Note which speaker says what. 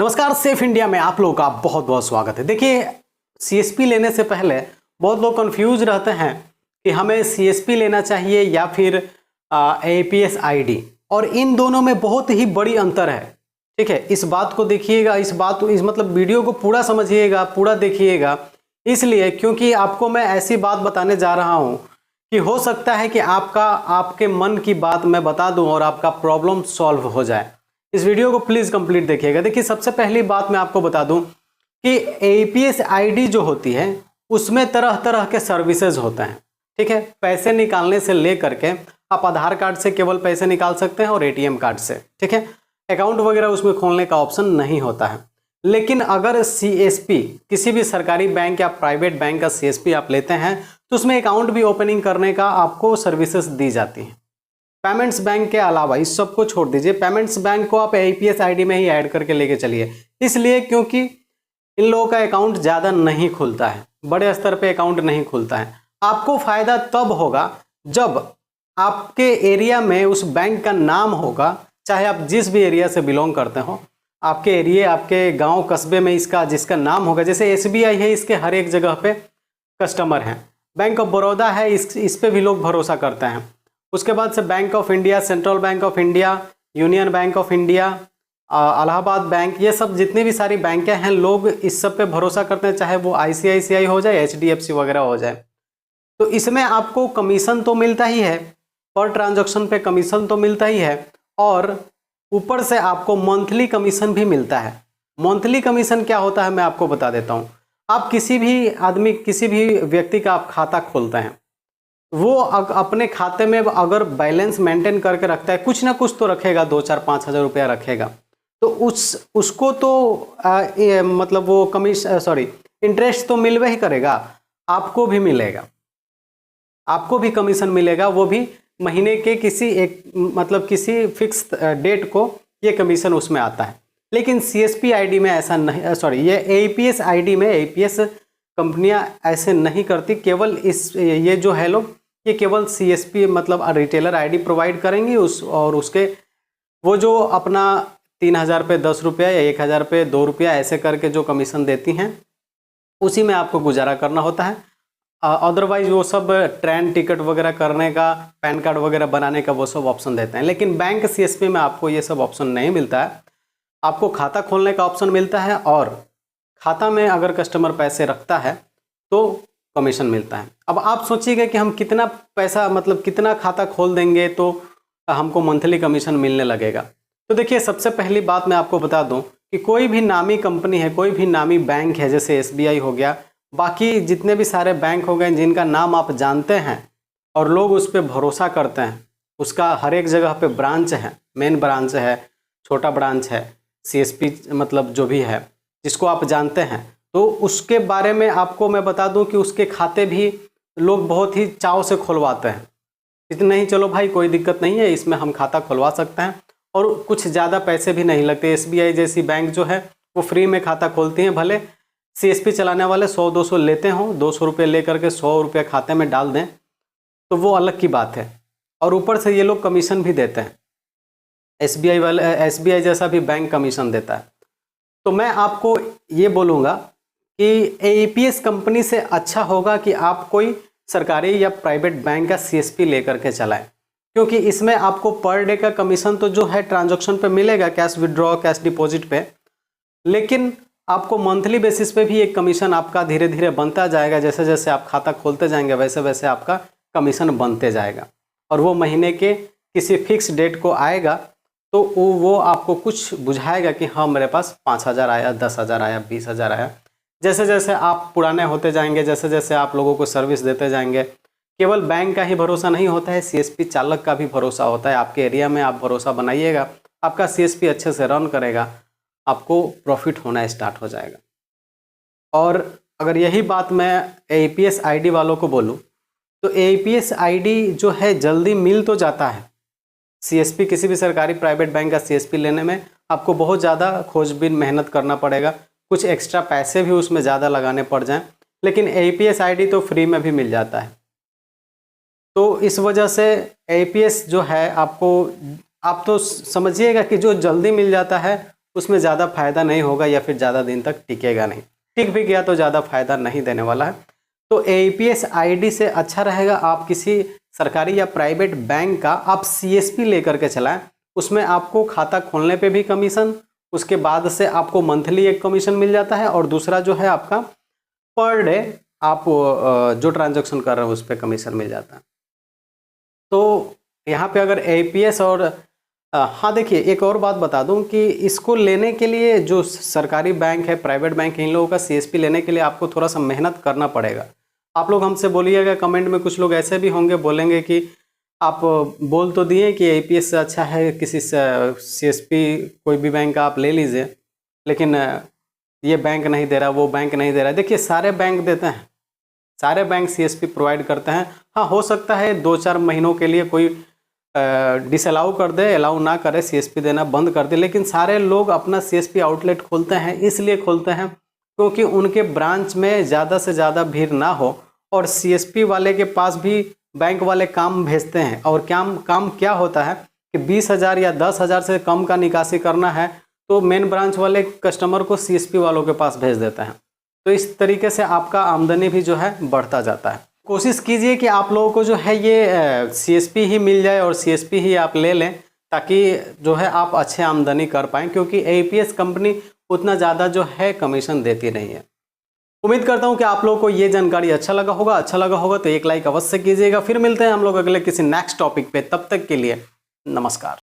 Speaker 1: नमस्कार, safe India में आप लोगों का बहुत बहुत स्वागत है। देखिए, सीएसपी लेने से पहले बहुत लोग कंफ्यूज रहते हैं कि हमें सीएसपी लेना चाहिए या फिर एईपीएस आईडी, और इन दोनों में बहुत ही बड़ी अंतर है। ठीक है, इस बात को देखिएगा, इस मतलब वीडियो को पूरा समझिएगा, पूरा देखिएगा, इसलिए क्योंकि आपको मैं ऐसी बात बताने जा रहा हूं कि हो सकता है कि आपके मन की बात मैं बता दूं और आपका प्रॉब्लम सॉल्व हो जाए। इस वीडियो को प्लीज कंप्लीट देखिएगा। देखिए, सबसे पहली बात मैं आपको बता दूं कि एईपीएस आईडी जो होती है उसमें तरह तरह के सर्विसेज होते हैं। ठीक है, पैसे निकालने से लेकर के आप आधार कार्ड से केवल पैसे निकाल सकते हैं और एटीएम कार्ड से। ठीक है, अकाउंट वगैरह उसमें खोलने का ऑप्शन नहीं होता है। लेकिन अगर सीएसपी, किसी भी सरकारी बैंक या प्राइवेट बैंक का सीएसपी आप लेते हैं तो उसमें अकाउंट भी ओपनिंग करने का आपको सर्विसेज दी जाती हैं। पेमेंट्स बैंक के अलावा इस सब को छोड़ दीजिए, पेमेंट्स बैंक को आप एईपीएस आईडी में ही ऐड करके लेके चलिए। इसलिए क्योंकि इन लोगों का अकाउंट ज़्यादा नहीं खुलता है, बड़े स्तर पे अकाउंट नहीं खुलता है। आपको फ़ायदा तब होगा जब आपके एरिया में उस बैंक का नाम होगा, चाहे आप जिस भी एरिया से बिलोंग करते हो, आपके एरिया, आपके गाँव कस्बे में इसका जिसका नाम होगा। जैसे एसबीआई है, इसके हर एक जगह पे कस्टमर हैं। बैंक ऑफ बड़ौदा है, इस पे भी लोग भरोसा करते हैं। उसके बाद से bank of India, central bank of India, union bank of India, Allahabad bank, ये सब जितनी भी सारी बैंकें हैं, लोग इस सब पे भरोसा करते हैं, चाहे वो आईसीआईसीआई हो जाए, एचडीएफसी वगैरह हो जाए। तो इसमें आपको कमीशन तो मिलता ही है, पर ट्रांजैक्शन पे कमीशन तो मिलता ही है, और ऊपर से आपको मंथली कमीशन भी मिलता है। मंथली कमीशन क्या होता है मैं आपको बता देता हूँ। आप किसी भी व्यक्ति का आप खाता खोलते हैं, वो अपने खाते में अगर बैलेंस मेंटेन करके रखता है, कुछ ना कुछ तो रखेगा, 2-4-5 हज़ार रुपया रखेगा, तो उसको तो मतलब वो इंटरेस्ट तो मिलवे ही करेगा। आपको भी मिलेगा, आपको भी कमीशन मिलेगा, वो भी महीने के किसी फिक्स डेट को ये कमीशन उसमें आता है। लेकिन सीएसपी आईडी में ऐसा नहीं, ये एईपीएस आईडी में एईपीएस कंपनियां ऐसे नहीं करती। केवल ये जो है लोग, ये केवल सीएसपी मतलब रिटेलर आईडी प्रोवाइड करेंगी, और उसके वो जो अपना 3,000 पे 10 रुपया या 1,000 पे 2 रुपया ऐसे करके जो कमीशन देती हैं, उसी में आपको गुजारा करना होता है। अदरवाइज वो सब ट्रेन टिकट वगैरह करने का, पैन कार्ड वगैरह बनाने का, वो सब ऑप्शन देते हैं। लेकिन बैंक सीएसपी में आपको ये सब ऑप्शन नहीं मिलता है। आपको खाता खोलने का ऑप्शन मिलता है, और खाता में अगर कस्टमर पैसे रखता है तो कमीशन मिलता है। अब आप सोचिएगा कि हम कितना पैसा, मतलब कितना खाता खोल देंगे तो हमको मंथली कमीशन मिलने लगेगा। तो देखिए, सबसे पहली बात मैं आपको बता दूं कि कोई भी नामी कंपनी है, कोई भी नामी बैंक है, जैसे एसबीआई हो गया, बाकी जितने भी सारे बैंक हो गए जिनका नाम आप जानते हैं और लोग उस पर भरोसा करते हैं, उसका हर एक जगह पे ब्रांच है, मेन ब्रांच है, छोटा ब्रांच है, सीएसपी मतलब जो भी है जिसको आप जानते हैं, तो उसके बारे में आपको मैं बता दूं कि उसके खाते भी लोग बहुत ही चाव से खुलवाते हैं। इतना ही, चलो भाई कोई दिक्कत नहीं है, इसमें हम खाता खुलवा सकते हैं, और कुछ ज़्यादा पैसे भी नहीं लगते। एसबीआई जैसी बैंक जो है वो फ्री में खाता खोलती हैं। भले सीएसपी चलाने वाले 100-200 लेते हों, 200 रुपये ले करके 100 रुपये खाते में डाल दें तो वो अलग की बात है, और ऊपर से ये लोग कमीशन भी देते हैं। एसबीआई जैसा भी बैंक कमीशन देता है। तो मैं आपको ये बोलूँगा कि एईपीएस कंपनी से अच्छा होगा कि आप कोई सरकारी या प्राइवेट बैंक का सीएसपी लेकर के चलाएं, क्योंकि इसमें आपको पर डे का कमीशन तो जो है ट्रांजैक्शन पे मिलेगा, कैश विड्रॉ, कैश डिपॉजिट पे, लेकिन आपको मंथली बेसिस पे भी एक कमीशन आपका धीरे धीरे बनता जाएगा। जैसे जैसे आप खाता खोलते जाएंगे वैसे वैसे आपका कमीशन बनते जाएगा, और वो महीने के किसी फिक्स डेट को आएगा, तो वो आपको कुछ बुझाएगा कि हाँ मेरे पास 5,000 आया, 10,000 आया, 20,000 आया। जैसे जैसे आप पुराने होते जाएंगे, जैसे जैसे आप लोगों को सर्विस देते जाएंगे, केवल बैंक का ही भरोसा नहीं होता है, सीएसपी चालक का भी भरोसा होता है। आपके एरिया में आप भरोसा बनाइएगा, आपका सीएसपी अच्छे से रन करेगा, आपको प्रॉफिट होना स्टार्ट हो जाएगा। और अगर यही बात मैं एईपीएस आईडी वालों को बोलूँ तो एईपीएस आईडी जो है जल्दी मिल तो जाता है। सीएसपी, किसी भी सरकारी प्राइवेट बैंक का सीएसपी लेने में आपको बहुत ज़्यादा खोजबीन मेहनत करना पड़ेगा, कुछ एक्स्ट्रा पैसे भी उसमें ज़्यादा लगाने पड़ जाएं, लेकिन एईपीएस आईडी तो फ्री में भी मिल जाता है। तो इस वजह से एईपीएस जो है आपको, आप तो समझिएगा कि जो जल्दी मिल जाता है उसमें ज़्यादा फायदा नहीं होगा या फिर ज़्यादा दिन तक टिकेगा नहीं, टिक भी गया तो ज़्यादा फायदा नहीं देने वाला है। तो APS ID से अच्छा रहेगा आप किसी सरकारी या प्राइवेट बैंक का आप CSP लेकर के चलाएं। उसमें आपको खाता खोलने पे भी कमीशन, उसके बाद से आपको मंथली एक कमीशन मिल जाता है, और दूसरा जो है आपका पर डे आप जो ट्रांजैक्शन कर रहे हो उस पर कमीशन मिल जाता है। तो यहाँ पे अगर APS और हाँ देखिए, एक और बात बता दूं कि इसको लेने के लिए जो सरकारी बैंक है, प्राइवेट बैंक है, इन लोगों का CSP लेने के लिए आपको थोड़ा सा मेहनत करना पड़ेगा। आप लोग हमसे बोलिएगा कमेंट में, कुछ लोग ऐसे भी होंगे बोलेंगे कि आप बोल तो दिए कि APS से अच्छा है किसी CSP कोई भी बैंक का आप ले लीजिए, लेकिन ये बैंक नहीं दे रहा, वो बैंक नहीं दे रहा। देखिए सारे बैंक देते हैं, सारे बैंक CSP प्रोवाइड करते हैं। हाँ, हो सकता है 2-4 महीनों के लिए कोई डिसअलाउ कर दे, अलाउ ना करे, CSP देना बंद कर दे, लेकिन सारे लोग अपना CSP आउटलेट खोलते हैं, इसलिए खोलते हैं क्योंकि उनके ब्रांच में ज़्यादा से ज़्यादा भीड़ ना हो, और CSP वाले के पास भी बैंक वाले काम भेजते हैं। और काम क्या होता है कि 20,000 या 10,000 से कम का निकासी करना है तो मेन ब्रांच वाले कस्टमर को CSP वालों के पास भेज देते हैं। तो इस तरीके से आपका आमदनी भी जो है बढ़ता जाता है। कोशिश कीजिए कि आप लोगों को जो है ये CSP ही मिल जाए और CSP ही आप ले लें, ताकि जो है आप अच्छे आमदनी कर पाएँ, क्योंकि APS कंपनी उतना ज़्यादा जो है कमीशन देती नहीं है। उम्मीद करता हूँ कि आप लोगों को ये जानकारी अच्छा लगा होगा तो एक लाइक अवश्य कीजिएगा। फिर मिलते हैं हम लोग अगले किसी नेक्स्ट टॉपिक पे, तब तक के लिए नमस्कार।